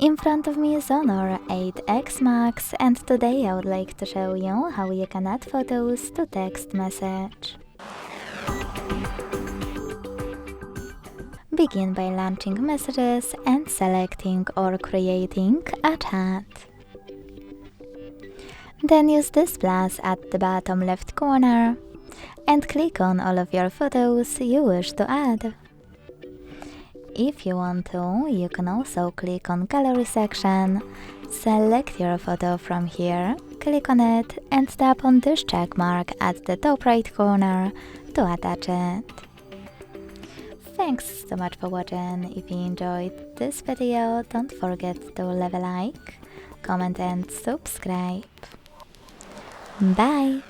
In front of me is Honor 8X Max, and today I would like to show you how you can add photos to text message. Begin by launching messages and selecting or creating a chat. Then use this plus at the bottom left corner and click on all of your photos you wish to add. If you want to, you can also click on Gallery section, select your photo from here, click on it and tap on this check mark at the top right corner to attach it. Thanks so much for watching. If you enjoyed this video, don't forget to leave a like, comment and subscribe. Bye!